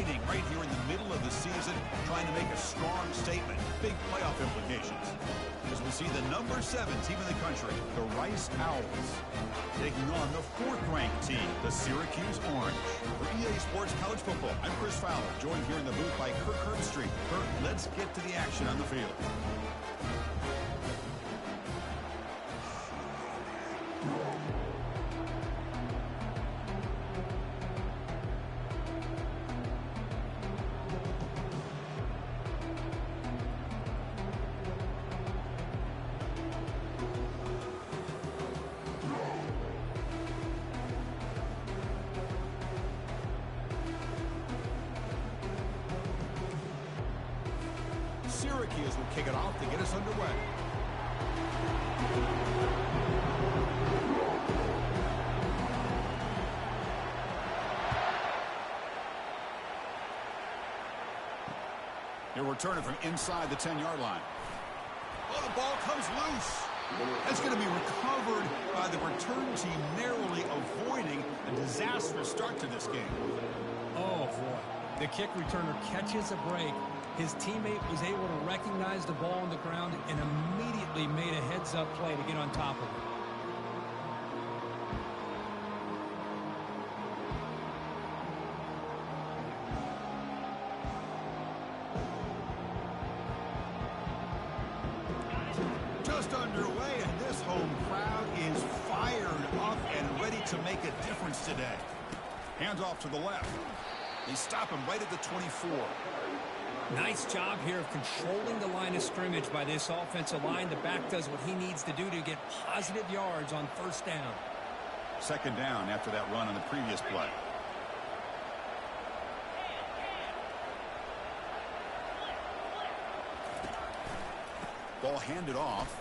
fighting right here in the middle of the season, trying to make a strong statement. Big playoff implications. As we see the number 7 team in the country, the Rice Owls, taking on the 4th-ranked team, the Syracuse Orange. For EA Sports College Football, I'm Chris Fowler, joined here in the booth by Kirk Herbstreit. Kirk, let's get to the action on the field. Syracuse will kick it off to get us underway. He'll return it from inside the 10-yard line. Oh, the ball comes loose. That's going to be recovered by the return team, narrowly avoiding a disastrous start to this game. Oh, boy. The kick returner catches a break. His teammate was able to recognize the ball on the ground and immediately made a heads-up play to get on top of it. Just underway, and this home crowd is fired up and ready to make a difference today. Hands off to the left. They stop him right at the 24. Nice job here of controlling the line of scrimmage by this offensive line. The back does what he needs to do to get positive yards on first down. Second down after that run on the previous play. Ball handed off.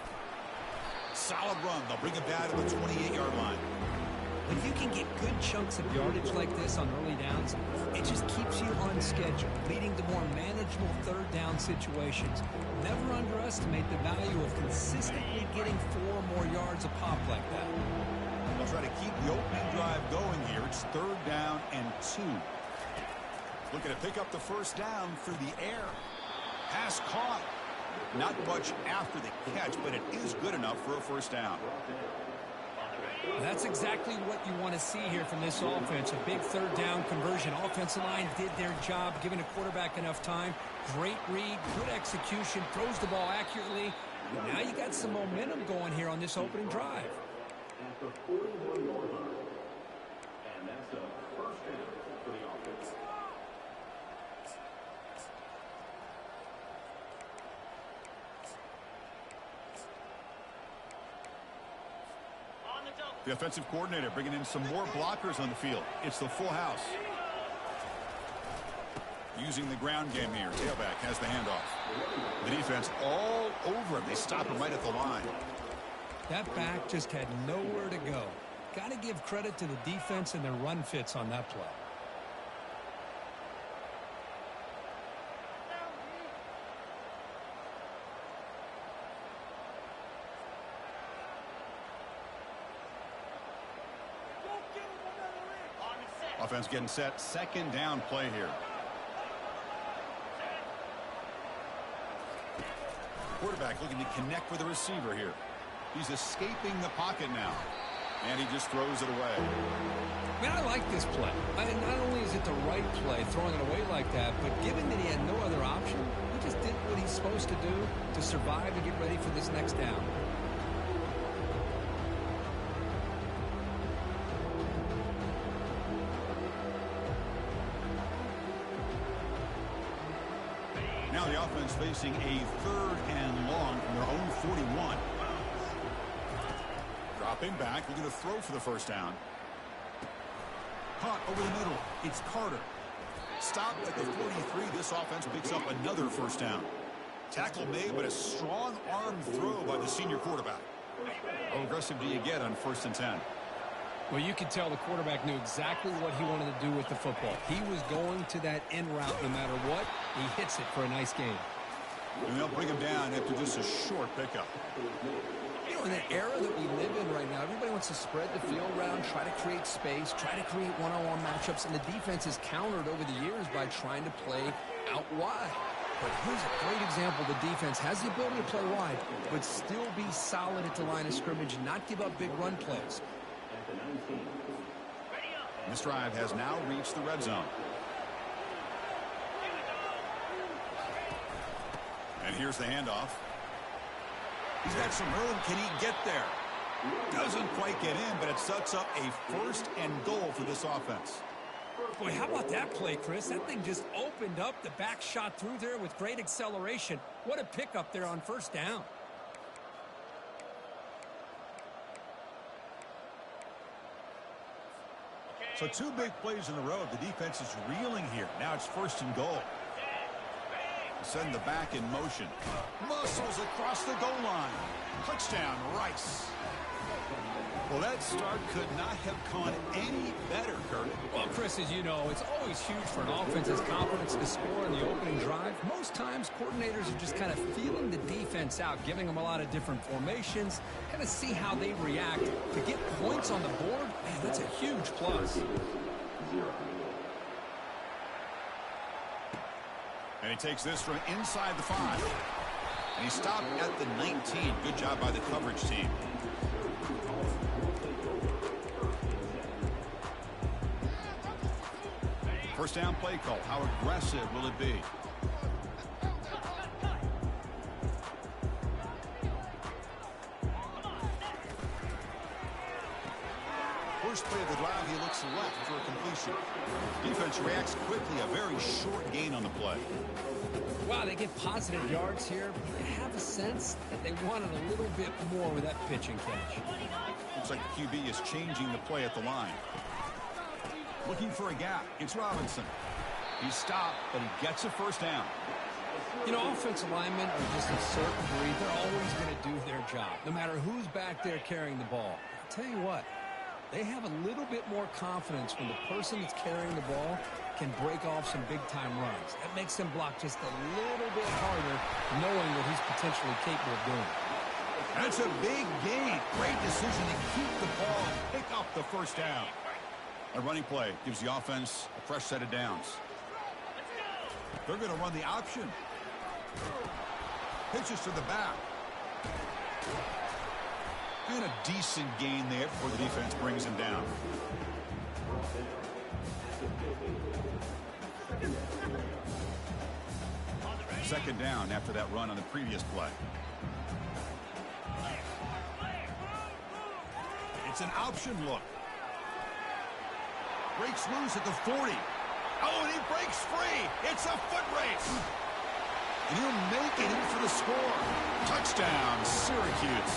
Solid run. They'll bring it back to the 28-yard line. When you can get good chunks of yardage like this on early downs, it just keeps you on schedule, leading to more manageable third down situations. Never underestimate the value of consistently getting 4 more yards a pop like that. They'll try to keep the opening drive going here. It's 3rd down and 2. Looking to pick up the first down through the air. Pass caught. Not much after the catch, but it is good enough for a first down. That's exactly what you want to see here from this offense. A big third down conversion. Offensive line did their job, giving the quarterback enough time. Great read, good execution, throws the ball accurately. Now you got some momentum going here on this opening drive. And that's a first down for the offense. The offensive coordinator bringing in some more blockers on the field. It's the full house. Using the ground game here. Tailback has the handoff. The defense all over him. They stop him right at the line. That back just had nowhere to go. Got to give credit to the defense and their run fits on that play. Offense getting set. Second down play here. Quarterback looking to connect with the receiver here. He's escaping the pocket now. And he just throws it away. Man, I like this play. Not only is it the right play, throwing it away like that, but given that he had no other option, he just did what he's supposed to do to survive and get ready for this next down. Now the offense facing a 3rd and long from their own 41. Dropping back, looking to throw for the first down. Caught over the middle. It's Carter. Stopped at the 43. This offense picks up another first down. Tackle made, but a strong arm throw by the senior quarterback. How aggressive do you get on 1st and 10? Well, you could tell the quarterback knew exactly what he wanted to do with the football. He was going to that end route no matter what. He hits it for a nice gain. And they'll bring him down after just a short pickup. You know, in the era that we live in right now, everybody wants to spread the field around, try to create space, try to create one-on-one matchups, and the defense is countered over the years by trying to play out wide. But here's a great example. The defense has the ability to play wide, but still be solid at the line of scrimmage, not give up big run plays. This drive has now reached the red zone. And here's the handoff. He's got some room. Can he get there? Doesn't quite get in, but it sets up a 1st and goal for this offense. Boy, how about that play, Chris? That thing just opened up. The back shot through there with great acceleration. What a pickup there on 1st down. So 2 big plays in a row. The defense is reeling here. Now it's 1st and goal. Send the back in motion. Muscles across the goal line. Touchdown, Rice. Well, that start could not have gone any better, Kurt. Well, Chris, as you know, it's always huge for an offense's confidence to score in the opening drive. Most times, coordinators are just kind of feeling the defense out, giving them a lot of different formations, kind of see how they react. To get points on the board, man, that's a huge plus. And he takes this from inside the 5. And he stopped at the 19. Good job by the coverage team. First down play call. How aggressive will it be? First play of the drive, he looks left for a completion. Defense reacts quickly. A very short gain on the play. Wow, they get positive yards here. But I have a sense that they wanted a little bit more with that pitch and catch. Looks like the QB is changing the play at the line. Looking for a gap. It's Robinson. He's stopped, but he gets a 1st down. You know, offensive linemen are just a certain breed. They're always going to do their job, no matter who's back there carrying the ball. I'll tell you what, they have a little bit more confidence when the person that's carrying the ball can break off some big-time runs. That makes them block just a little bit harder, knowing what he's potentially capable of doing. That's a big gain. Great decision to keep the ball and pick up the 1st down. A running play gives the offense a fresh set of downs. They're going to run the option. Pitches to the back. And a decent gain there before the defense brings him down. Second down after that run on the previous play. It's an option look. Breaks loose at the 40. Oh, and he breaks free. It's a foot race. And he'll make it in for the score. Touchdown, Syracuse.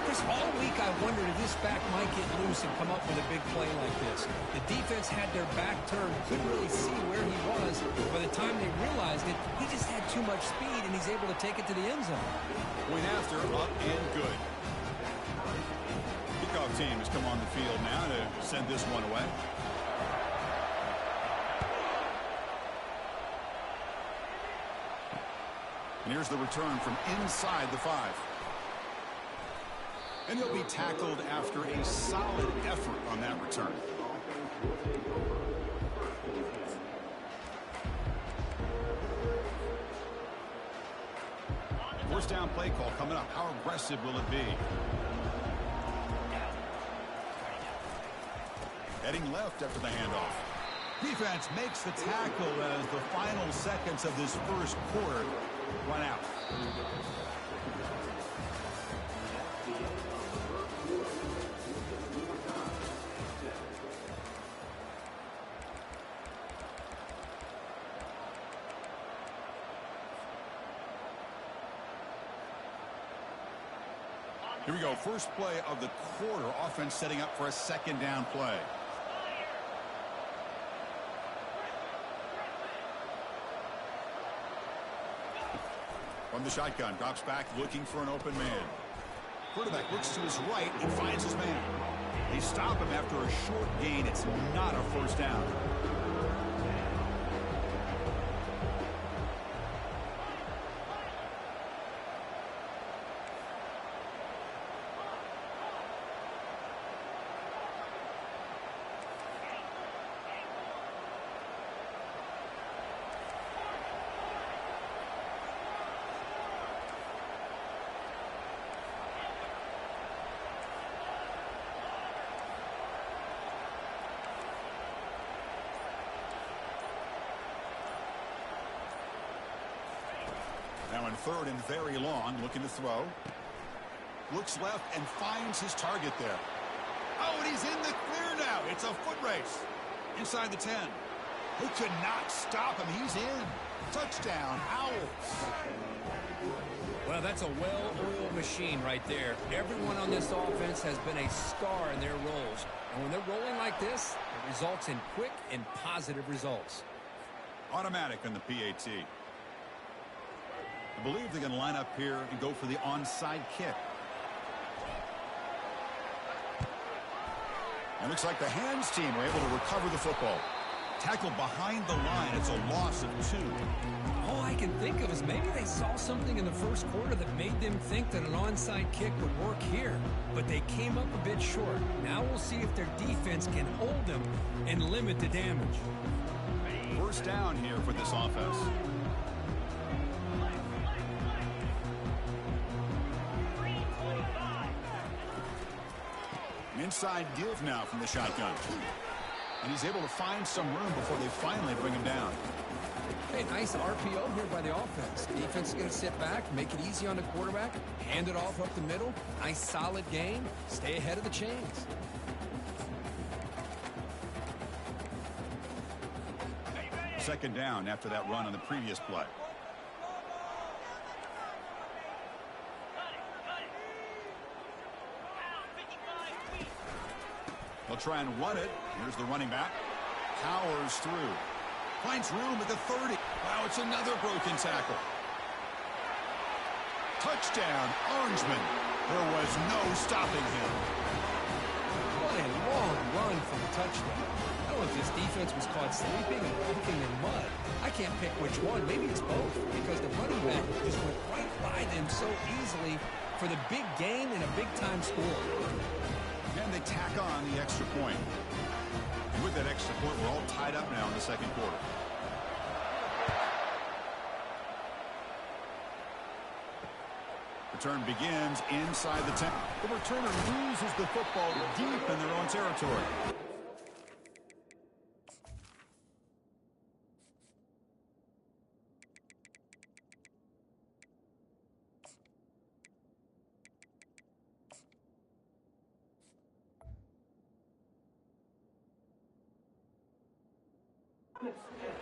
Chris, all week I wondered if this back might get loose and come up with a big play like this. The defense had their back turned, couldn't really see where he was. By the time they realized it, he just had too much speed, and he's able to take it to the end zone. Point after, up and good. Kickoff team has come on the field now to send this one away. And here's the return from inside the 5. And he'll be tackled after a solid effort on that return. First down play call coming up. How aggressive will it be? Heading left after the handoff. Defense makes the tackle as the final seconds of this first quarter run out. Here we go. First play of the quarter. Offense setting up for a second down play. From the shotgun, drops back, looking for an open man. Quarterback looks to his right and finds his man. They stop him after a short gain. It's not a first down. Now in third and very long, looking to throw. Looks left and finds his target there. Oh, and he's in the clear now. It's a foot race. Inside the 10. Who could not stop him? He's in. Touchdown, Owls. Well, that's a well-oiled machine right there. Everyone on this offense has been a star in their roles. And when they're rolling like this, it results in quick and positive results. Automatic on the PAT. I believe they're going to line up here and go for the onside kick. And looks like the hands team were able to recover the football. Tackled behind the line. It's a loss of 2. All I can think of is maybe they saw something in the first quarter that made them think that an onside kick would work here. But they came up a bit short. Now we'll see if their defense can hold them and limit the damage. First down here for this offense. Inside give now from the shotgun. And he's able to find some room before they finally bring him down. Hey, nice RPO here by the offense. Defense is going to sit back, make it easy on the quarterback, hand it off up the middle. Nice solid game. Stay ahead of the chains. Second down after that run on the previous play. They'll try and run it. Here's the running back. Powers through. Finds room at the 30. Wow, it's another broken tackle. Touchdown, Orangeman. There was no stopping him. What a long run for the touchdown. I don't know if this defense was caught sleeping and walking in mud. I can't pick which one. Maybe it's both, because the running back just went right by them so easily for the big gain and a big-time score. And they tack on the extra point. And with that extra point, we're all tied up now in the second quarter. Return begins inside the 10. The returner loses the football deep in their own territory.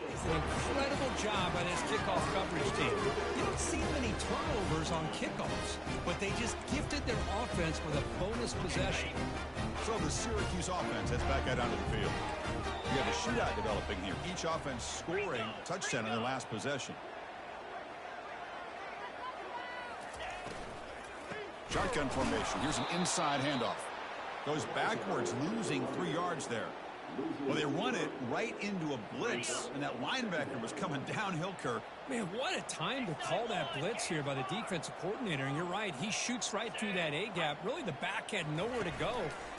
It's an incredible job by this kickoff coverage team. You don't see many turnovers on kickoffs, but they just gifted their offense with a bonus possession. So the Syracuse offense heads back out onto the field. We have a shootout developing here. Each offense scoring a touchdown in their last possession. Shotgun formation. Here's an inside handoff. Goes backwards, losing 3 yards there. Well, they run it right into a blitz, and that linebacker was coming downhill, Kirk. Man, what a time to call that blitz here by the defensive coordinator. And you're right, he shoots right through that A-gap. Really, the back had nowhere to go.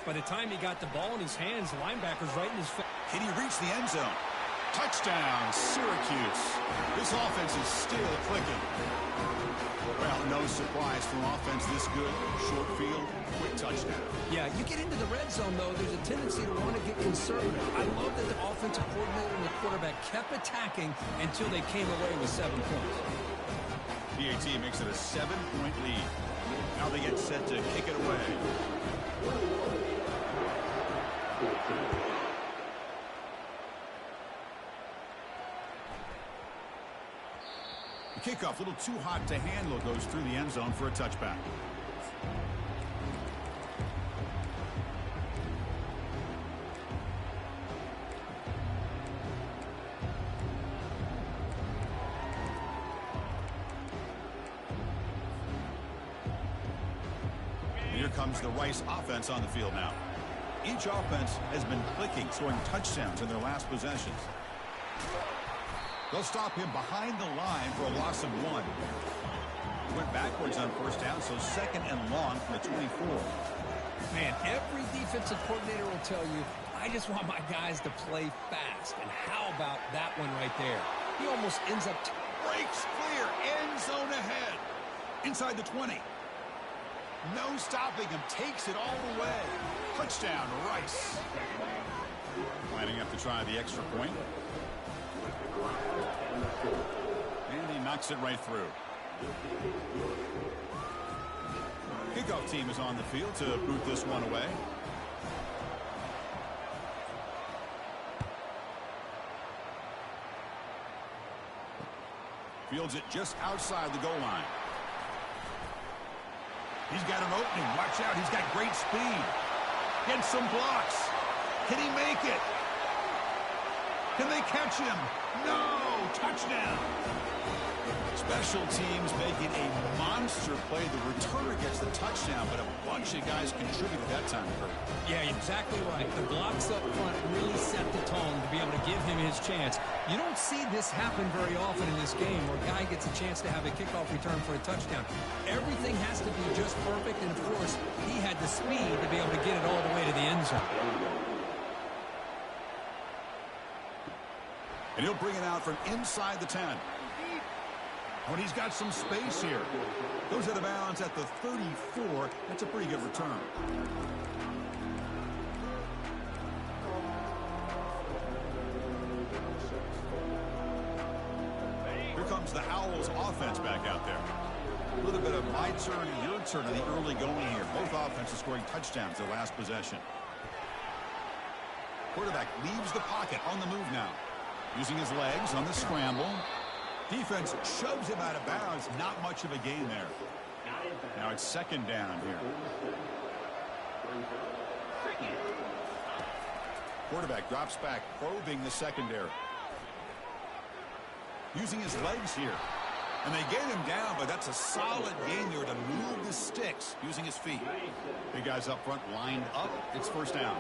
By the time he got the ball in his hands, the linebacker's right in his face. Can he reach the end zone? Touchdown, Syracuse. This offense is still clicking. Well, no surprise from offense this good. Short field, quick touchdown. Yeah, you get into the red zone, though, there's a tendency to want to get conservative. I love that the offensive coordinator and the quarterback kept attacking until they came away with 7 points. PAT makes it a 7-point lead. Now they get set to kick it away. The kickoff, a little too hot to handle, goes through the end zone for a touchback. And here comes the Rice offense on the field now. Each offense has been clicking, scoring touchdowns in their last possessions. They'll stop him behind the line for a loss of 1. He went backwards on first down, so second and long from the 24. Man, every defensive coordinator will tell you, I just want my guys to play fast. And how about that one right there? He almost ends up... Breaks clear, end zone ahead. Inside the 20. No stopping him, takes it all the way. Touchdown, Rice. Lining up to try the extra point. And he knocks it right through. Kickoff team is on the field to boot this one away. Fields it just outside the goal line. He's got an opening. Watch out. He's got great speed. Gets some blocks. Can he make it? Can they catch him? No! Touchdown! Special teams making a monster play. The returner gets the touchdown, but a bunch of guys contributed that time, Kurt. Yeah, exactly right. The blocks up front really set the tone to be able to give him his chance. You don't see this happen very often in this game where a guy gets a chance to have a kickoff return for a touchdown. Everything has to be just perfect, and of course, he had the speed to be able to get it all the way to the end zone. And he'll bring it out from inside the 10. When he's got some space here. Goes out of bounds at the 34. That's a pretty good return. Here comes the Owls offense back out there. A little bit of my turn and your turn in the early going here. Both offenses scoring touchdowns their last possession. Quarterback leaves the pocket on the move now. Using his legs on the scramble. Defense shoves him out of bounds. Not much of a gain there. Now it's second down here. Quarterback drops back, probing the secondary. Using his legs here. And they get him down, but that's a solid gain there to move the sticks using his feet. Big guys up front lined up. It's first down.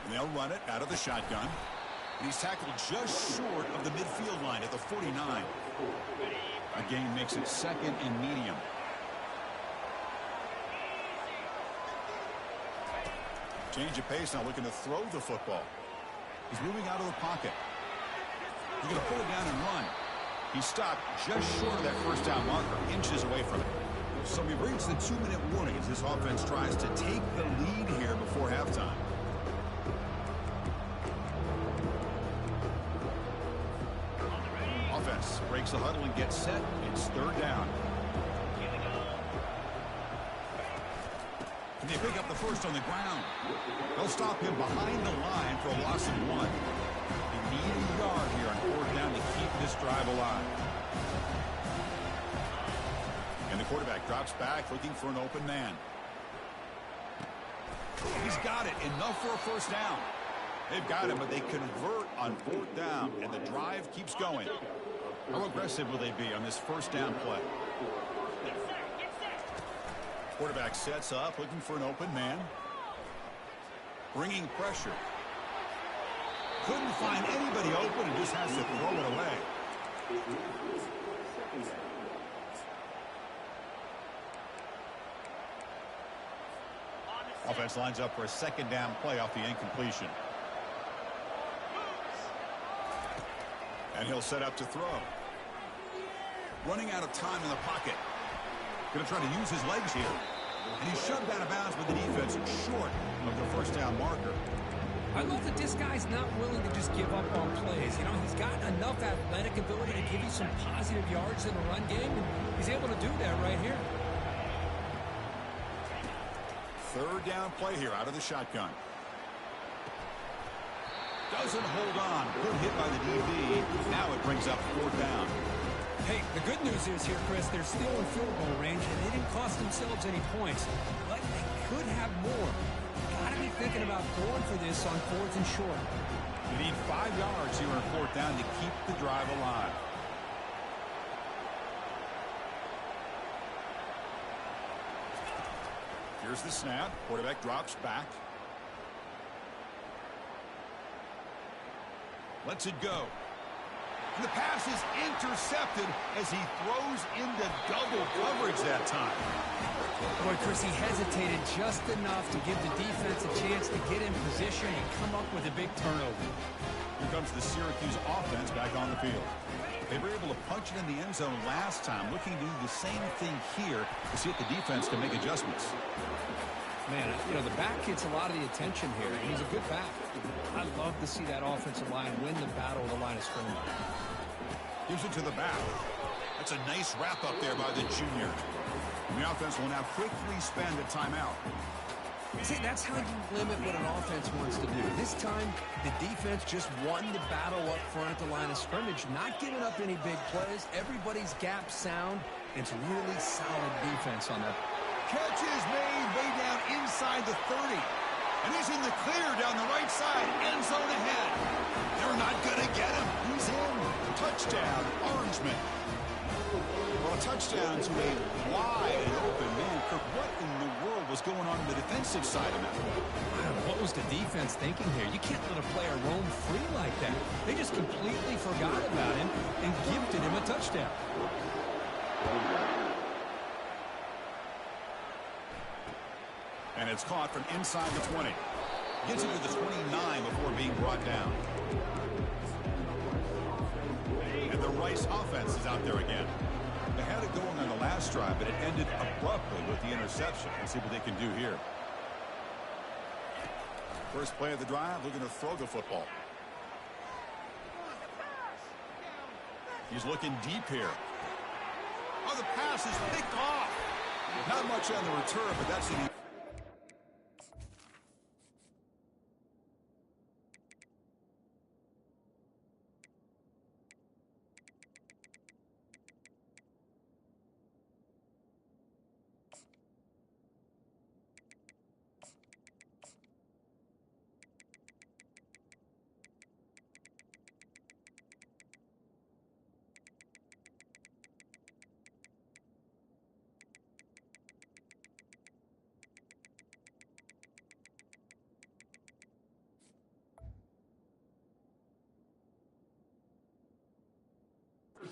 And they'll run it out of the shotgun. And he's tackled just short of the midfield line at the 49. A gain makes it second and medium. Change of pace now, looking to throw the football. He's moving out of the pocket. He's going to pull it down and run. He stopped just short of that first down marker, inches away from it. So we reach the 2-minute warning as this offense tries to take the lead here before halftime. Offense breaks the huddle and gets set. It's third down. And they pick up the first on the ground. They'll stop him behind the line for a loss of 1. They need a yard here on fourth down to keep this drive alive. And the quarterback drops back looking for an open man. He's got it. Enough for a first down. They've got him, but they convert on fourth down, and the drive keeps going. How aggressive will they be on this first down play? Quarterback sets up, looking for an open man. Bringing pressure. Couldn't find anybody open and just has to throw it away. Offense lines up for a second down play off the incompletion. And he'll set up to throw. Running out of time in the pocket. Going to try to use his legs here. And he's shoved out of bounds with the defense short of the first down marker. I love that this guy's not willing to just give up on plays. You know, he's got enough athletic ability to give you some positive yards in the run game, and he's able to do that right here. Third down play here out of the shotgun. Doesn't hold on. Good hit by the DB. Now it brings up fourth down. Hey, the good news is here, Chris, they're still in field goal range, and they didn't cost themselves any points. But they could have more. Got to be thinking about going for this on fourth and short. You need 5 yards here on fourth down to keep the drive alive. Here's the snap. Quarterback drops back. Lets it go. And the pass is intercepted as he throws into double coverage that time. Boy, Chris, he hesitated just enough to give the defense a chance to get in position and come up with a big turnover. Here comes the Syracuse offense back on the field. They were able to punch it in the end zone last time, looking to do the same thing here to see if the defense can make adjustments. Man, you know, the back gets a lot of the attention here, and he's a good back. I love to see that offensive line win the battle of the line of scrimmage. Gives it to the back. That's a nice wrap up there by the junior. And the offense will now quickly spend a timeout. See, that's how you limit what an offense wants to do. This time, the defense just won the battle up front at the line of scrimmage, not giving up any big plays. Everybody's gap sound. It's really solid defense on that. Catch is made way down inside the 30. And he's in the clear down the right side. End zone ahead. They're not going to get him. He's in. Touchdown, Orangemen. Well, a touchdown to a wide open man. Kirk, what in the world was going on the defensive side of that? What was the defense thinking here? You can't let a player roam free like that. They just completely forgot about him and gifted him a touchdown. And it's caught from inside the 20. Gets it to the 29 before being brought down. And the Rice offense is out there again. They had it going on the last drive, but it ended abruptly with the interception. Let's see what they can do here. First play of the drive, looking to throw the football. He's looking deep here. Oh, the pass is picked off. Not much on the return, but that's an...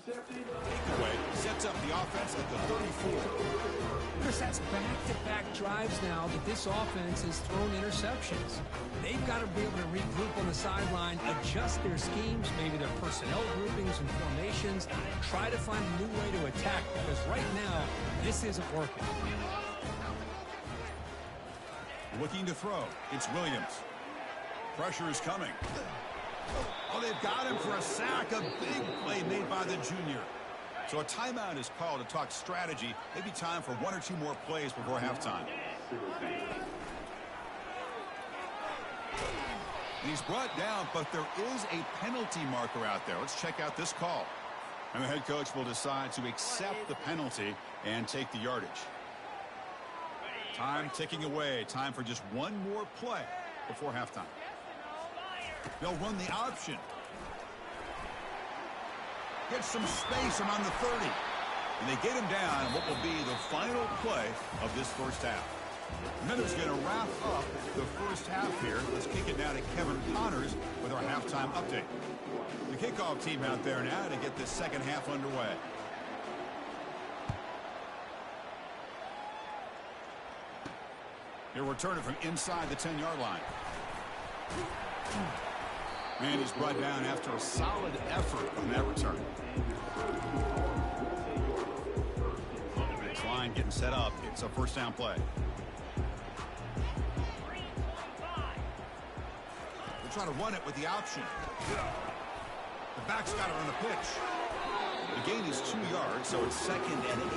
Takeaway sets up the offense at the 34. Chris, that's back-to-back drives now that this offense has thrown interceptions. They've got to be able to regroup on the sideline, adjust their schemes, maybe their personnel groupings and formations, try to find a new way to attack, because right now, this isn't working. Looking to throw. It's Williams. Pressure is coming. Oh, they've got him for a sack. A big play made by the junior. So a timeout is called to talk strategy. Maybe time for one or two more plays before halftime. And he's brought down, but there is a penalty marker out there. Let's check out this call. And the head coach will decide to accept the penalty and take the yardage. Time ticking away. Time for just one more play before halftime. They'll run the option. Get some space around the 30. And they get him down on what will be the final play of this first half. Minutes going to wrap up the first half here. Let's kick it now to Kevin Connors with our halftime update. The kickoff team out there now to get this second half underway. He'll return it from inside the 10-yard line. And he's brought down after a solid effort on that return. Next line getting set up. It's a first down play. They're trying to run it with the option. The back's got it on the pitch. The gain is 2 yards, so it's 2nd and 8.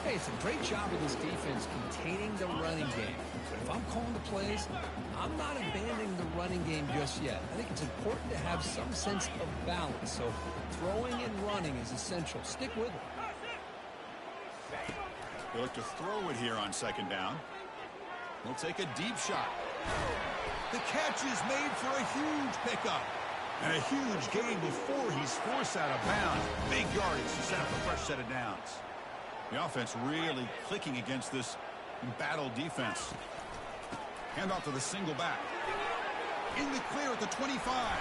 Hey, it's a great job of this defense containing the running game. But if I'm calling the plays, I'm not abandoning the running game just yet. I think it's important to have some sense of balance. So throwing and running is essential. Stick with it. They look to throw it here on second down. We'll take a deep shot. The catch is made for a huge pickup. And a huge gain before he's forced out of bounds. Big yardage to set up a fresh set of downs. The offense really clicking against this embattled defense. Handoff to the single back. In the clear at the 25.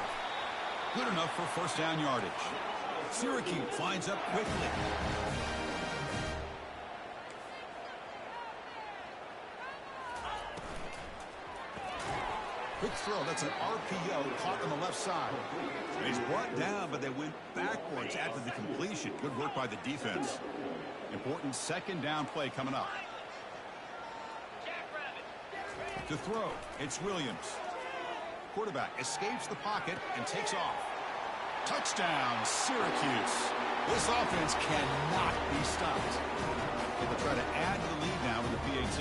Good enough for first down yardage. Syracuse lines up quickly. Quick throw. That's an RPO caught on the left side. And he's brought down, but they went backwards after the completion. Good work by the defense. Important second down play coming up. To throw, it's Williams. Quarterback escapes the pocket and takes off. Touchdown, Syracuse. This offense cannot be stopped. They will try to add to the lead now with the PAT.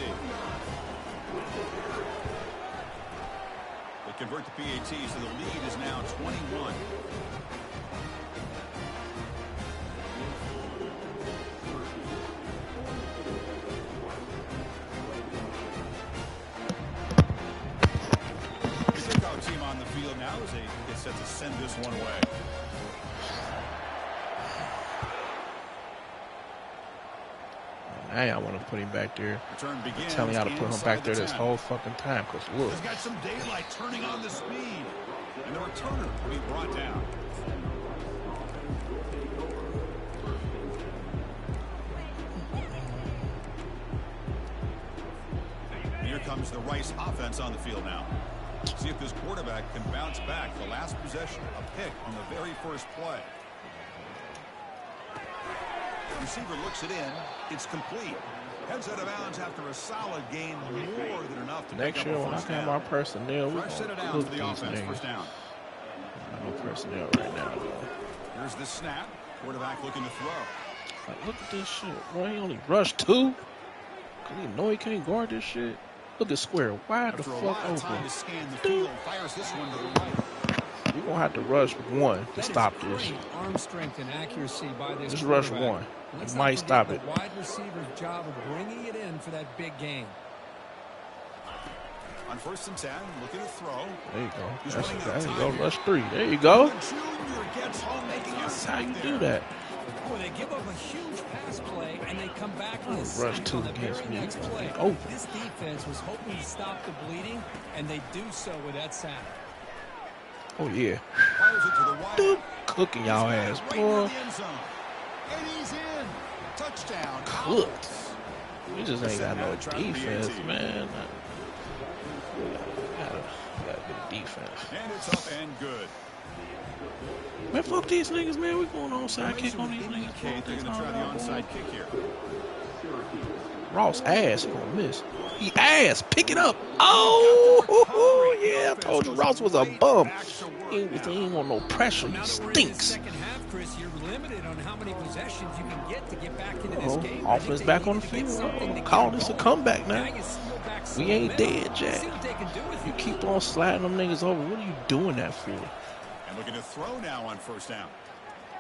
They convert the PAT, so the lead is now 21. The kickoff team on the field now as they get set to send this one away. Now I want to put him back there. Return begins. Telling y'all to put him back there this 10. whole fucking time. Because look. He's got some daylight turning on the speed. And the returner will be brought down. Here comes the Rice offense on the field now. See if this quarterback can bounce back. The last possession, a pick on the very first play. Receiver looks it in. It's complete. Heads out of bounds after a solid gain, more than enough to Next year when I have my personnel, we're Fresh set it going to down look for these the offense. niggas. First down. No personnel right now, though. Here's the snap. Quarterback looking to throw. Like, look at this shit, bro. He only rushed 2. Cause he know he can't guard this shit. Look at Square. Wide the After a fuck lot of time open. to scan the field, fires this one to the right. You're going to have to rush 1 to stop this. Great arm strength and accuracy by this Just rush quarterback. 1. Let's You not might forget stop the it. wide receiver's job of bringing it in for that big game. On 1st and 10, looking to throw. There you go. He's That's running there out of you time go. here. Rush 3. There you go. The junior gets home, making a That's how you sack do there. that. Boy, they give up a huge pass play, and they come back with a Rush sack 2 on the against very me. next play. Open. This defense was hoping to stop the bleeding, and they do so with that sack. Oh, yeah. Fires it to the wide. Dude, cooking y'all He's ass, got it right near boy. the end zone. And he's in. Touchdown. Cooked. We just ain't got no Now trying to be defense, 18. man. Gotta get a defense. And it's up and good. Man, fuck these niggas, man. We going onside kick on these niggas. Indicate they're going to try the onside kick here. Ross ass, he gonna miss. He ass, pick it up. Oh, yeah, I told you Ross was a bum. He ain't want no pressure. He Now that we're in the stinks. second half, Chris, you're limited on how many possessions you can get to get back into this game. I think Offense they back need on the to get field. something to Call get this a going. comeback now. you seal back some We ain't momentum. dead, Jack. See what they can do with You it. keep on sliding them niggas over. What are you doing that for? And looking to throw now on 1st down.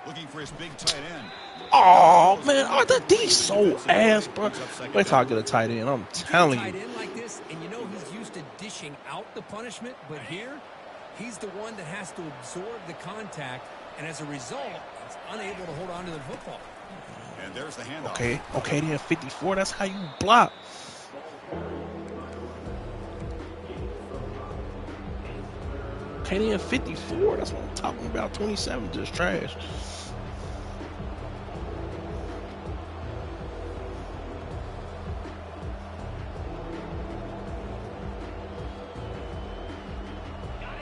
Looking for his big tight end. Oh, man. Oh, that D so ass, bro. Wait till I get a tight end. I'm You get a telling tight you. end like this, and you know he's used to dishing out the punishment, but here, he's the one that has to absorb the contact, and as a result, he's unable to hold on to the football. And there's the handoff. Okay, then 54. That's how you block. Okay, then 54. That's what I'm talking about. 27 just trash.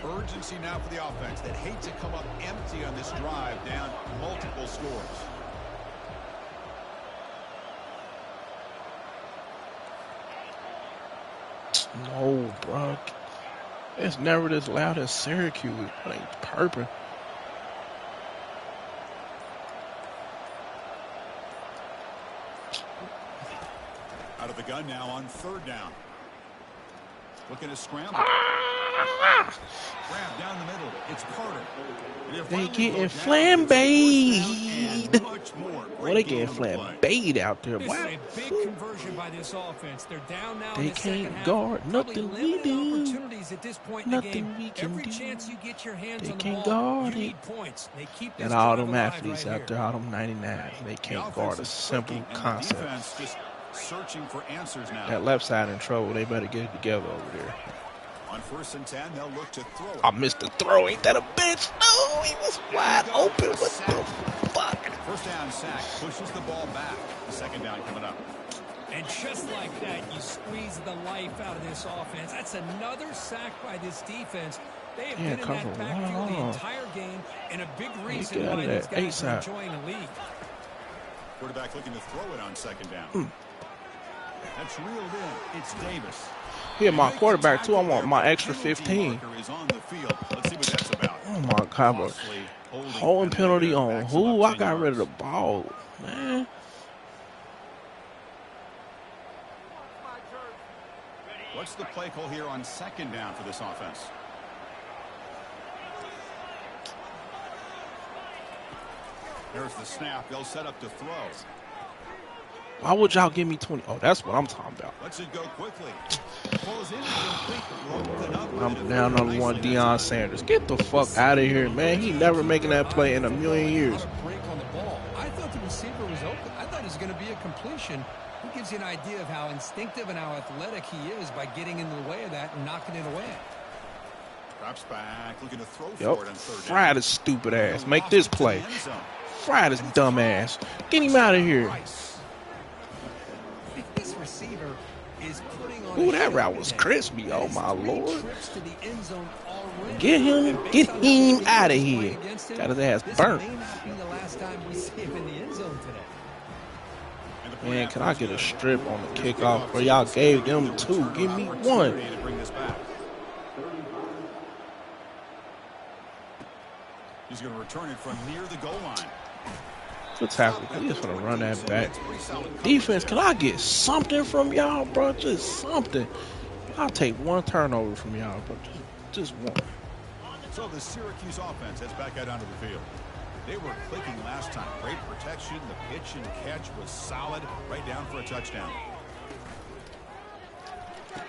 Urgency now for the offense that hate to come up empty on this drive, down multiple scores. No, bro. It's never this loud as Syracuse. That ain't purple. Out of the gun now on 3rd down. Looking to scramble. Grab down the middle. It's Carter. They getting flambéed. Well, they getting flambéed out there. This Wow. is a big conversion by this offense. They're down now They in the second can't half. guard Probably nothing we limited do. opportunities at this point in Nothing the game. we can Every do. chance you get your hands They on the can't ball, guard you it. need points. They keep this And all drive them alive athletes right out there, here. all them 99s, they can't guard a simple concept. Defense just searching for answers now. That left side in trouble. They better get it together over there. On 1st and 10, they'll look to throw it. I missed the throw. Ain't that a bitch? Oh, he was wide open. What the fuck? 1st down sack pushes the ball back. The 2nd down coming up. And just like that, you squeeze the life out of this offense. That's another sack by this defense. They have been in come that from backfield the long. entire game, and a big reason get out why of these that guys are A-side. enjoying the league. Quarterback looking to throw it on 2nd down. That's reeled in. It's Davis. Here, my quarterback, too. I want my extra 15. Is on the field. Let's see what that's about. Oh, my God, bro. Costly Holding penalty on who? I got rid of the ball, man. What's the play call here on second down for this offense? There's the snap. They'll set up to throw. Why would y'all give me 20? Oh, that's what I'm talking about. Let's it go quickly. Pulls in complete. I'm down on one Deion Sanders. Get the fuck out of here, man. He never making that play in a million years. Break on the ball. I thought the receiver was open. I thought it was going to be a completion. He gives you an idea of how instinctive and how athletic he is by getting in the way of that and knocking it away. Drops back, looking to throw for Yep. it on third down. Fry this stupid ass. Make this play. Fry this dumb ass. Get him out of here. This receiver is putting on Ooh, that route was crispy. Oh my lord. trips to the end zone already. Get him out of here. Got his ass burnt. This may not be the last time we see him in the end zone today. Man, can I get a strip on the kickoff? Or y'all gave them two. Give me one. He's going to return it from near the goal line. Good tackle. He just gonna run that back. Defense, can I get something from y'all, bro? Just something. I'll take one turnover from y'all, bro. Just one. So the Syracuse offense heads back out onto the field. They were clicking last time. Great protection. The pitch and catch was solid. Right down for a touchdown.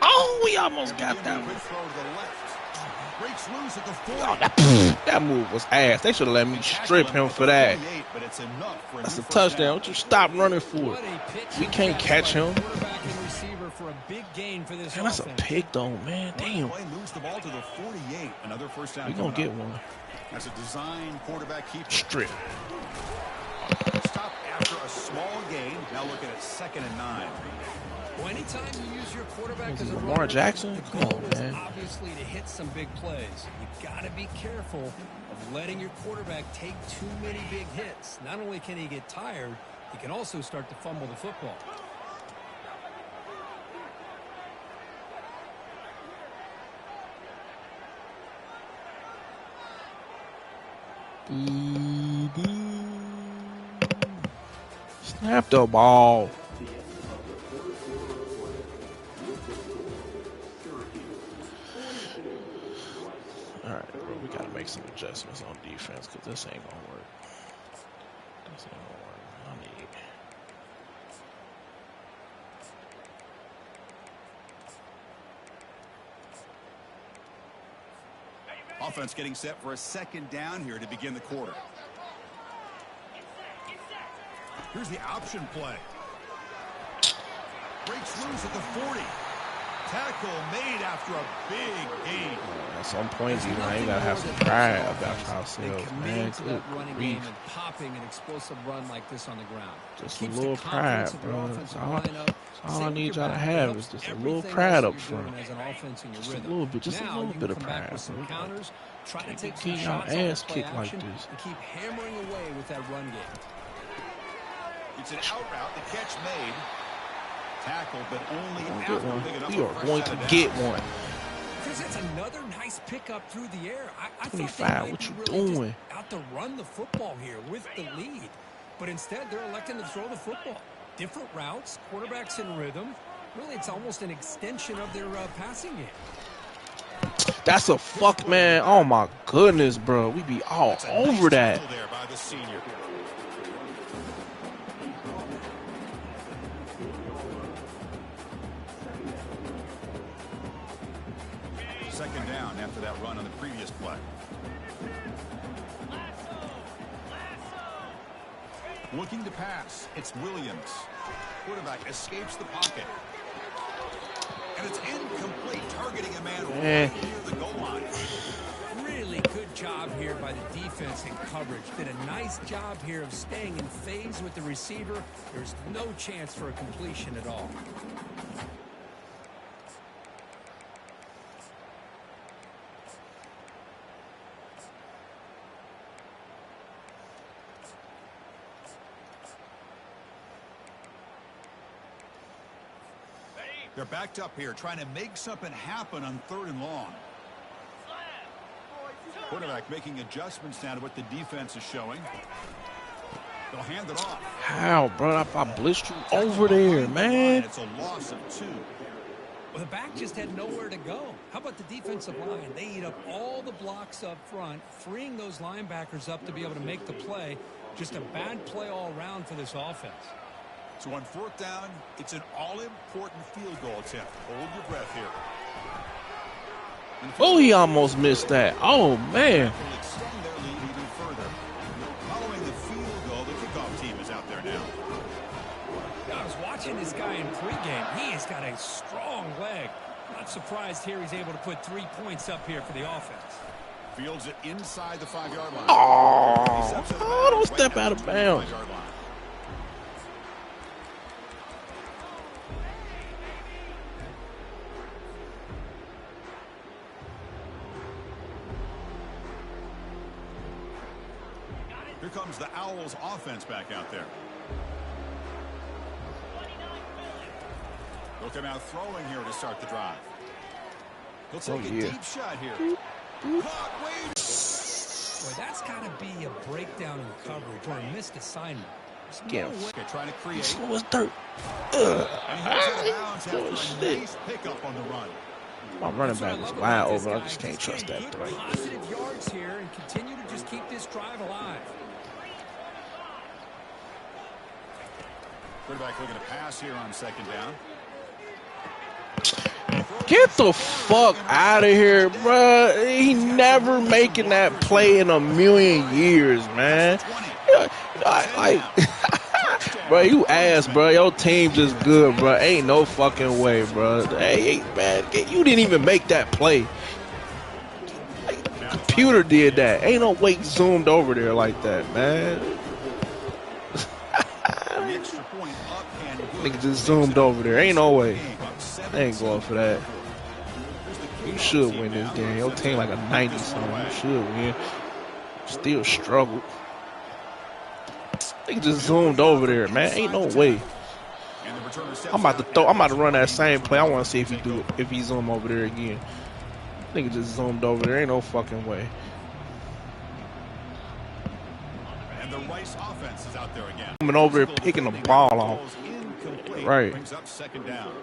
Oh, we almost got that one. Quick throw to the left. Breaks loose at the 40. Oh, that move was ass. They should have let me strip him for that. But it's enough for That's a touchdown. What you stop running for? We can't catch him. Man, that's a pick though, man. Damn. Moves the ball to the 48. Another first down. We gonna get one. As a design quarterback keeper. Strip. Stop after a small gain. Now looking at 2nd and 9. Well, anytime you use your quarterback as a Lamar runner, Jackson? the Come goal on, is man. obviously to hit some big plays. You got to be careful of letting your quarterback take too many big hits. Not only can he get tired, he can also start to fumble the football. Snap the ball. All right, bro, we got to make some adjustments on defense because this ain't going to work. This ain't going to work. I need... Offense getting set for a 2nd down here to begin the quarter. Here's the option play. Breaks loose at the 40. Tackle made after a big gain. At some point, you ain't got to have some pride about ourselves, man. To Good that running game grief. and popping an explosive run like this on the ground. Just a Keeps little the confidence pride, of your bro. offensive That's all, lineup. that's all I Same need with y'all your to back. have Helps is just a everything little else pride that up you're front. doing as an offense in your Just a rhythm. little bit, just a Now little you can bit of come back pride, with some bro. counters, try to Can't take be some getting y'all shots on ass play kicked like action this. and keep hammering away with that run game. It's an out route. The catch made. Tackle, but only We're after gonna big get enough one. We for a are fresh going set to of get downs. one. Chris, it's another nice pickup through the air. I thought they 25, might what be you really just doing? out to run the football here with the lead. But instead, they're electing to throw the football. Different routes, quarterbacks in rhythm. Really, it's almost an extension of their passing game. That's a fuck, man. Oh, my goodness, bro. We be all That's a over nice that. tackle there by the senior. Second down after that run on the previous play. Looking to pass. It's Williams. Quarterback escapes the pocket. And it's incomplete, targeting a man right near the goal line. Really good job here by the defense in coverage. Did a nice job here of staying in phase with the receiver. There's no chance for a completion at all. They're backed up here, trying to make something happen on 3rd and long. Quarterback making adjustments now to what the defense is showing. They'll hand it off. How, bro? I blitzed you over there, man. It's a loss of 2. Well, the back just had nowhere to go. How about the defensive line? They eat up all the blocks up front, freeing those linebackers up to be able to make the play. Just a bad play all around for this offense. So on 4th down, it's an all-important field goal attempt. Hold your breath here. Oh, he almost missed that. Oh, man. Will extend their lead even further. Following the field goal, the kickoff team is out there now. I was watching this guy in pregame. He has got a strong leg. Not surprised here he's able to put 3 points up here for the offense. Fields it inside the 5-yard line. Oh, don't step out of bounds. Here comes the Owls offense back out there. They'll come out throwing here to start the drive. He'll take a deep shot here. Caught, wait. Boy, that's got to be a breakdown in coverage or a missed assignment. Get Okay, trying to create. slow as dirt. And he holds out of bounds after a nice pickup on the run. My running back was wide open. I just can't trust that throw. Positive yards here and continue to just keep this drive alive. Quarterback looking to pass here on 2nd down. Get the fuck out of here, bro. He never making that play in a million years, man. Bro, you ass, bro. Your team just good, bro. Ain't no fucking way, bro. Hey, man, you didn't even make that play. Computer did that. Ain't no way zoomed over there like that, man. Nigga just zoomed over there. Ain't no way. I ain't going for that. You should win this game. Your team like a 90-something. You should win. Still struggled. Nigga just zoomed over there, man. Ain't no way. I'm about to run that same play. I want to see if he zoom over there again. Nigga just zoomed over there. Ain't no fucking way. And the Rice offense is out there again. Coming over there picking the ball off. Right. Brings up 2nd down.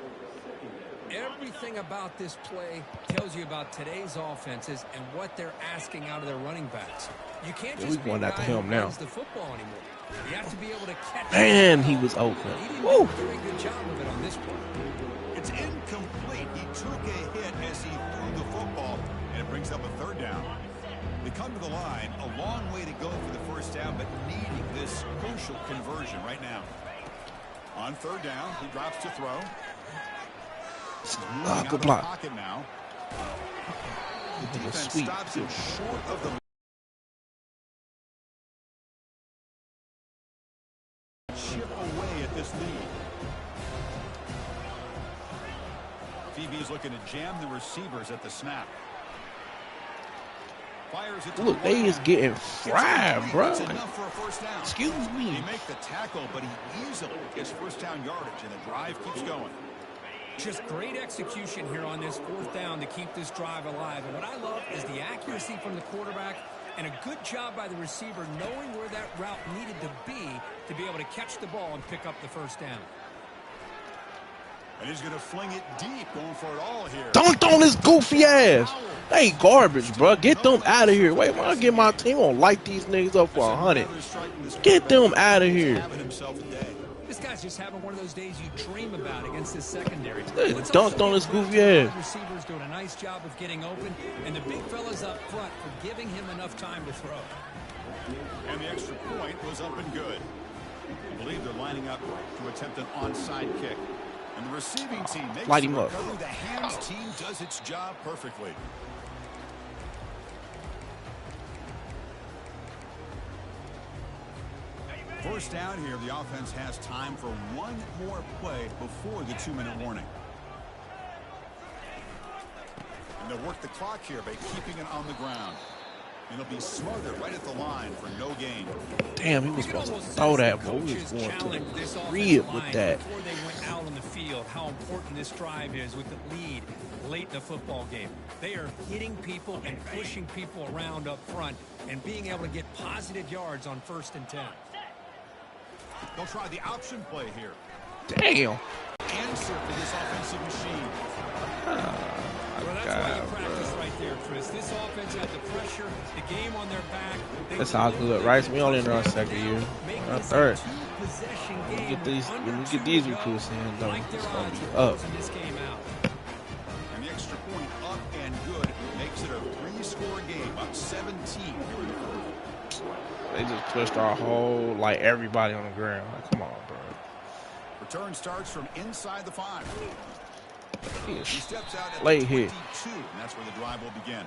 Everything about this play tells you about today's offenses and what they're asking out of their running backs. You can't just be a guy who runs the football anymore. You have to be able to catch. Man, he was open. He didn't do a very good job of it on this play. It's incomplete. He took a hit as he threw the football, and it brings up a 3rd down. They come to the line, a long way to go for the 1st down, but needing this crucial conversion right now. On 3rd down, he drops to throw. Good block. Pocket now. The defense Sweet. stops him short of the chip away at this lead. Phoebe's looking to jam the receivers at the snap. Fires it to Look, they is getting fried, bro. It's enough for a 1st down. Excuse me. They make the tackle, but he easily gets 1st down yardage, and the drive keeps going. Just great execution here on this 4th down to keep this drive alive. And what I love is the accuracy from the quarterback and a good job by the receiver knowing where that route needed to be able to catch the ball and pick up the 1st down. And he's going to fling it deep, going for it all here. Dunked on this goofy ass. They garbage, bro. Get them out of here. Wait, when I get my team, gonna light these niggas up for 100. Get them out of here. This guy's just having one of those days you dream about against this secondary. They dunked on this goofy ass. Receivers doing a nice job of getting open, and the big fellas up front for giving him enough time to throw. And the extra point was up and good. I believe they're lining up to attempt an onside kick. And the receiving team makes Light him up. The hands team does its job perfectly. First down here, the offense has time for one more play before the 2-minute warning. And they'll work the clock here by keeping it on the ground. And he'll be smothered right at the line for no gain. Damn, he was supposed to throw that, but we was going to the rib with that. Before they went out on the field, how important this drive is with the lead late in the football game. They are hitting people and pushing people around up front and being able to get positive yards on 1st and 10. They'll try the option play here. Damn. Answer for this offensive machine. Well, that's why you practice right there, Chris. This offense had the pressure, the game on their back. That's all good, right? We only in our 2nd year, our 3rd. When we get these recruits in, though, it's gonna be up. And the extra point up and good makes it a 3-score game, up 17 here in the 4th. They just pushed our whole, like, everybody on the ground. Like, come on, bro. Return starts from inside the 5. He steps out at Late the hit. 22, and that's where the drive will begin.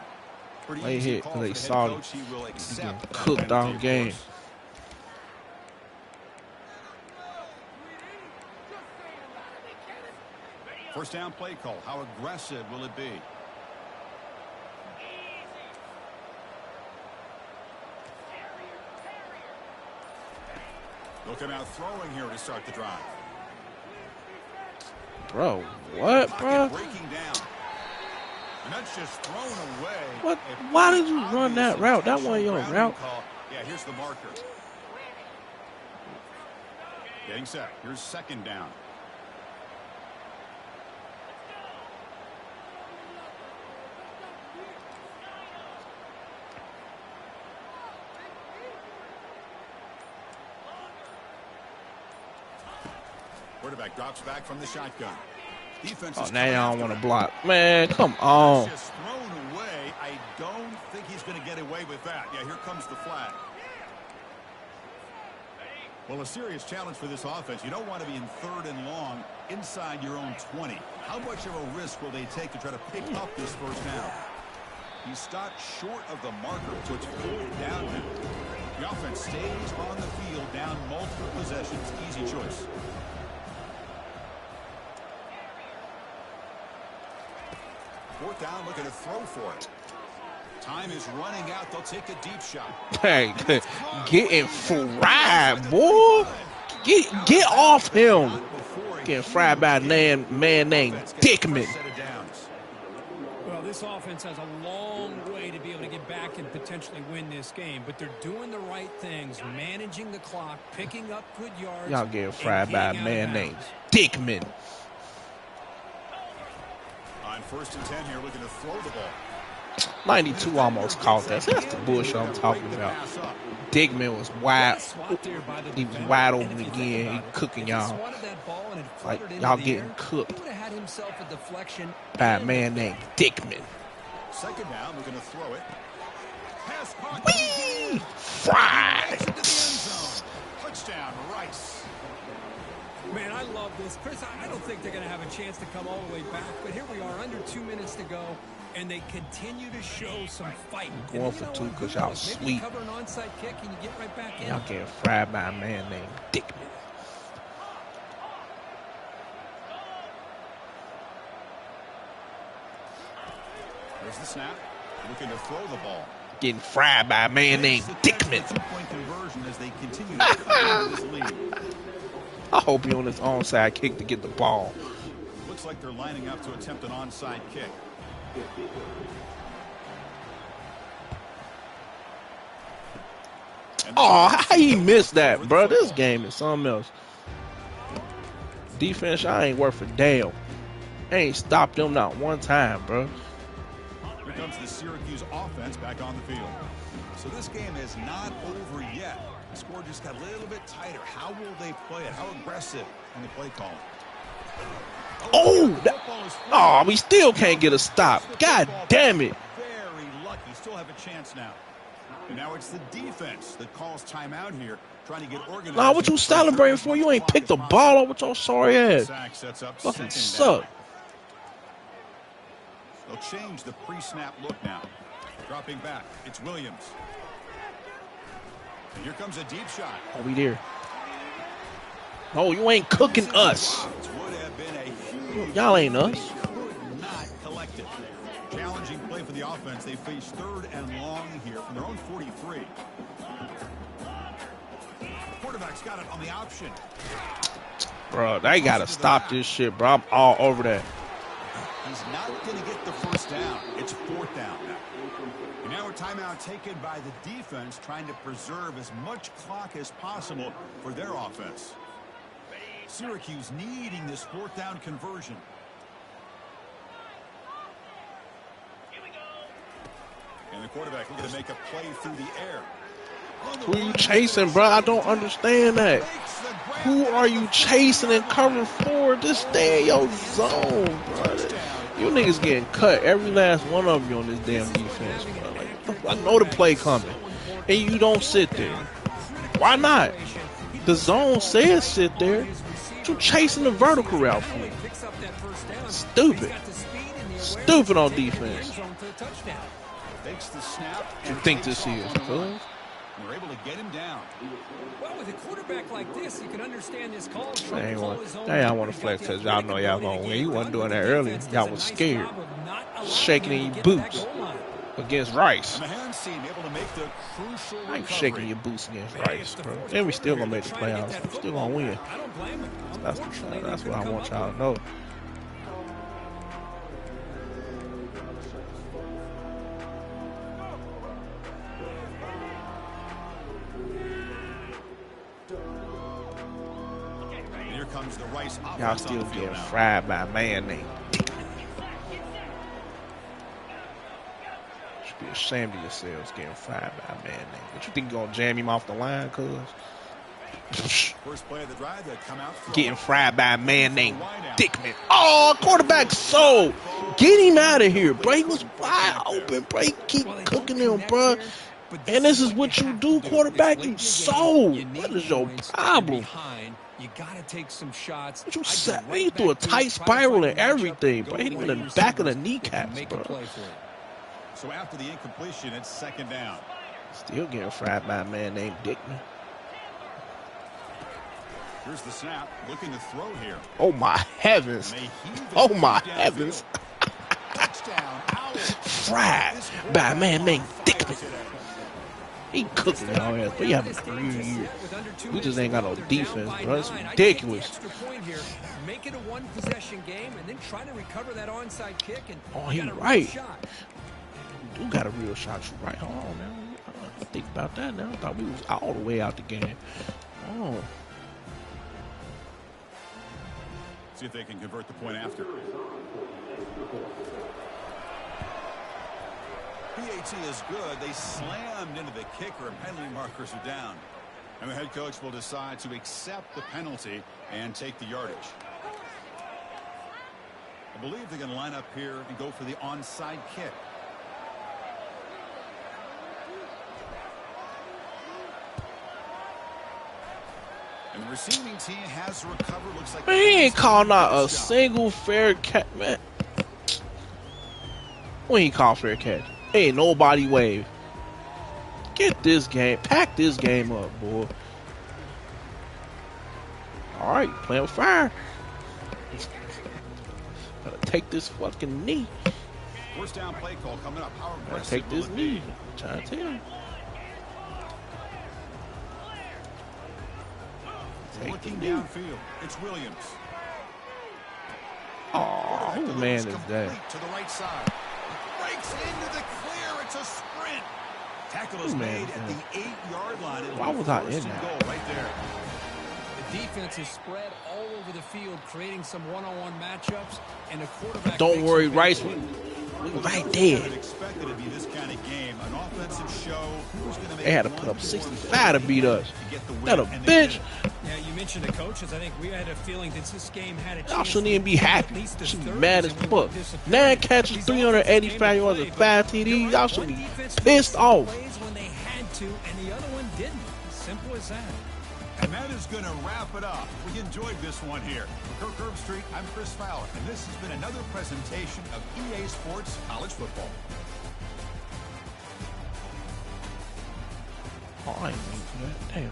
Pretty Late easy hit call because they for the saw head coach. He will accept that cooked penalty, all of game. course. First down play call. How aggressive will it be? They'll come out throwing here to start the drive. Bro, what, bro? Breaking down. And that's just thrown away. What? Why did you run that route? That wasn't your route. Call. Yeah, here's the marker. Getting set. Here's 2nd down. Quarterback drops back from the shotgun. Defense Oh, is now coming y'all after want to him. block. Man, come on. That's just thrown away. I don't think he's going to get away with that. Yeah, here comes the flag. Well, a serious challenge for this offense. You don't want to be in 3rd and long inside your own 20. How much of a risk will they take to try to pick up this 1st down? He stopped short of the marker, so it's 4th down now. The offense stays on the field, down multiple possessions. Easy choice. Fourth down, looking to throw for it. Time is running out. They'll take a deep shot. Hey, getting fried, boy. Get off him. Getting fried by a man named Dickman. Well, this offense has a long way to be able to get back and potentially win this game, but they're doing the right things, managing the clock, picking up good yards. Y'all getting fried by a man named Dickman. On 1st and 10 here, looking to throw the ball. 92 almost caught that. That's the bullshit I'm talking about. Dickman was wide. He was wide open again. He cooking y'all. Like, y'all getting cooked by a man named Dickman. 2nd down, looking to throw it. Pass caught. Whee! Fried. Into the end zone. Touchdown, Rice. Man, I love this. Chris, I don't think they're going to have a chance to come all the way back, but here we are, under 2 minutes to go, and they continue to show some fight. Going for 2 because y'all sweet. Cover an onside kick and you get right back in. Y'all getting fried by a man named Dickman. There's the snap. Looking to throw the ball. Getting fried by a man named Dickman. Two-point conversion as they continue to come into this lead. I hope he on his onside kick to get the ball. Looks like they're lining up to attempt an onside kick. Oh, how he missed that, bro? This game is something else. Defense, I ain't worth a damn. Ain't stopped them not one time, bro. Here comes the Syracuse offense back on the field. So this game is not over yet. The score just got a little bit tighter. How will they play it? How aggressive in the play call? Oh, we still can't get a stop. God damn it. Very lucky. Still have a chance now. And now it's the defense that calls timeout here, trying to get organized. Nah, what you celebrating for? You ain't picked the ball up with your sorry ass. Fucking suck. They'll change the pre-snap look now. Dropping back. It's Williams. And here comes a deep shot. Oh, we there. No, you ain't cooking us. Would have been a huge Y'all ain't us. could not collect it. Challenging play for the offense. They face 3rd and long here from their own 43. Quarterback's got it on the option. Bro, they got to stop this shit, bro. I'm all over that. He's not going to get the first down. It's 4th down now. And now a timeout taken by the defense, trying to preserve as much clock as possible for their offense. Syracuse needing this 4th down conversion. And the quarterback looking to make a play through the air. Who are you chasing, bro? I don't understand that. Who are you chasing in cover 4? Just stay in your zone, bro. You niggas getting cut, every last one of you on this damn defense, bro. Like, I know the play coming, and you don't sit there. Why not? The zone says sit there. You chasing the vertical route for me. Stupid. Stupid on defense. You think this is, cuz? We're able to get him down. Well, with a quarterback like this, you can understand this call. They ain't want to flex because y'all know y'all gonna win. You wasn't doing that earlier. Y'all was scared. Shaking in your boots against Rice. I ain't shaking your boots against Rice, bro. And we still gonna make the playoffs. We still gonna win. That's what I want y'all to know. Comes the Rice. Y'all still getting fried by a man named Dickman. Should be ashamed of yourselves getting fried by a man named. What you think you gonna jam him off the line, cuz? First play of the drive, they come out getting fried by a man named Dickman. Oh, quarterback sold. Get him out of here, bro. He was wide open, bro. He keep cooking him, bro. And this is what you do, quarterback. You sold. What is your problem? You gotta take some shots. What you said? You threw a tight spiral and everything, bro. Hit him in the back of the kneecaps, bro. So after the incompletion, it's 2nd down. Still getting fried by a man named Dickman. Here's the snap. Looking to throw here. Oh my heavens! Oh my heavens! Touchdown. Fried by a man named Dickman. He cooking y'all ass, but you have a career year. We just ain't got no defense, bro. It's ridiculous. Make it a one-possession game and then try to recover that onside kick. And oh, he right. You got a real shot. You right. Hold on, man. I think about that now. I thought we was all the way out the game. Oh. See if they can convert the point after. PAT is good. They slammed into the kicker, and penalty markers are down. And the head coach will decide to accept the penalty and take the yardage. I believe they're going to line up here and go for the onside kick. And the receiving team has recovered. Looks like man, he ain't calling out a single fair catch, man. When he called fair catch, ain't nobody wave. Get this game, pack this game up, boy. All right, playing with fire. Gotta take this fucking knee. First down play call coming up. How gotta take this knee. I'm trying to tell you. Looking downfield, it's Williams. Oh, who man is that? To the right side. Breaks into the clear. It's a sprint. Tackle is made at the 8-yard line. Why was I in that? Goal right there. The defense is spread all over the field, creating some one-on-one matchups, and a quarterback. Don't worry, Rice. We right there. Expected to be this kind of game. An offensive show. Who's going to make they had to put up 65 to beat us. That a bitch. Yeah, you mentioned the coaches. I think we had a feeling that this game had a chance. Y'all shouldn't even be happy. Should be mad as fuck. 9 catches, 385 yards, and 5 TDs. Y'all should be pissed off. When they had to, and the other one didn't. Simple as that. And that is going to wrap it up. We enjoyed this one here. Kirk Herbstreit, I'm Chris Fowler, and this has been another presentation of EA Sports College Football. Oh, I ain't mean to do that. Damn.